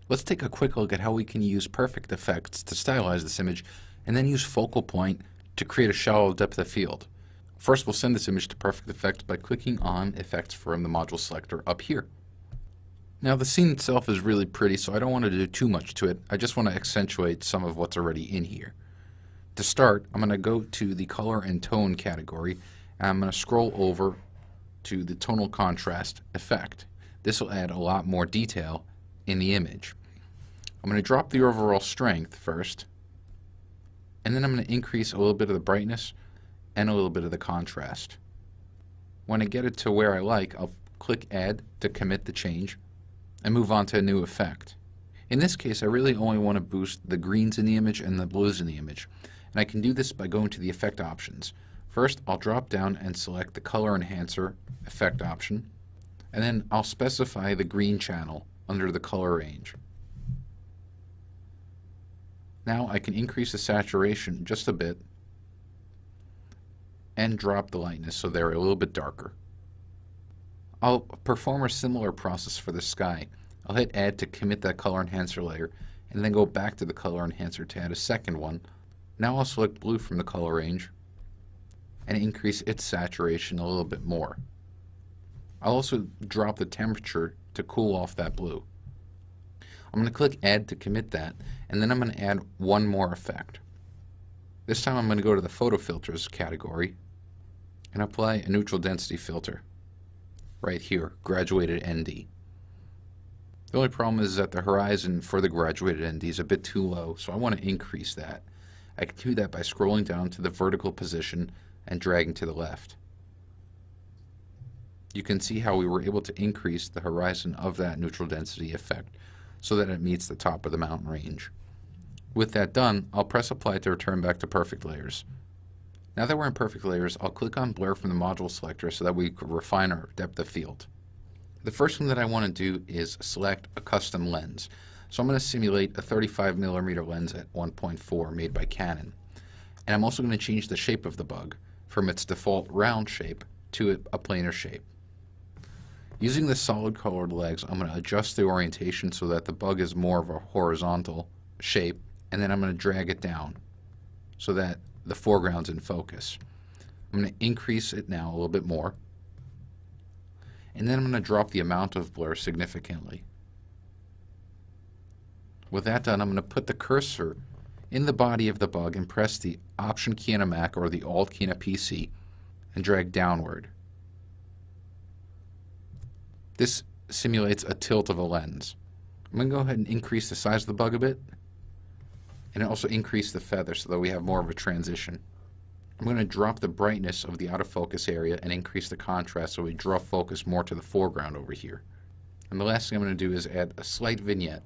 Let's take a quick look at how we can use perfect effects to stylize this image and then use focal point to create a shallow depth of field. First, we'll send this image to perfect effects by clicking on effects from the module selector up here. Now the scene itself is really pretty, so I don't want to do too much to it. I just want to accentuate some of what's already in here. To start, I'm going to go to the color and tone category, and I'm going to scroll over to the tonal contrast effect. This will add a lot more detail in the image. I'm going to drop the overall strength first, and then I'm going to increase a little bit of the brightness and a little bit of the contrast. When I get it to where I like, I'll click Add to commit the change and move on to a new effect. In this case, I really only want to boost the greens in the image and the blues in the image, and I can do this by going to the effect options. First, I'll drop down and select the Color Enhancer effect option, and then I'll specify the green channel under the color range. Now I can increase the saturation just a bit and drop the lightness so they're a little bit darker. I'll perform a similar process for the sky. I'll hit Add to commit that color enhancer layer and then go back to the color enhancer to add a second one. Now I'll select blue from the color range and increase its saturation a little bit more. I'll also drop the temperature to cool off that blue. I'm going to click Add to commit that, and then I'm going to add one more effect. This time I'm going to go to the Photo Filters category and apply a neutral density filter right here, graduated ND. The only problem is that the horizon for the graduated ND is a bit too low, so I want to increase that. I can do that by scrolling down to the vertical position and dragging to the left. You can see how we were able to increase the horizon of that neutral density effect so that it meets the top of the mountain range. With that done, I'll press Apply to return back to perfect layers. Now that we're in perfect layers, I'll click on Blur from the module selector so that we can refine our depth of field. The first thing that I want to do is select a custom lens. So I'm going to simulate a 35mm lens at 1.4 made by Canon. And I'm also going to change the shape of the bug from its default round shape to a planar shape. Using the solid colored legs, I'm going to adjust the orientation so that the bug is more of a horizontal shape, and then I'm going to drag it down so that the foreground's in focus. I'm going to increase it now a little bit more, and then I'm going to drop the amount of blur significantly. With that done, I'm going to put the cursor in the body of the bug and press the Option key on a Mac or the Alt key on a PC and drag downward. This simulates a tilt of a lens. I'm going to go ahead and increase the size of the bug a bit and also increase the feather so that we have more of a transition. I'm going to drop the brightness of the out of focus area and increase the contrast so we draw focus more to the foreground over here. And the last thing I'm going to do is add a slight vignette.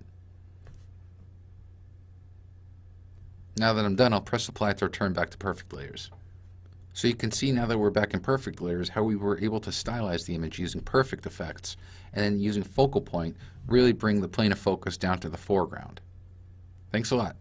Now that I'm done, I'll press Apply to return back to perfect layers. So you can see now that we're back in perfect layers how we were able to stylize the image using perfect effects and then using focal point really bring the plane of focus down to the foreground. Thanks a lot.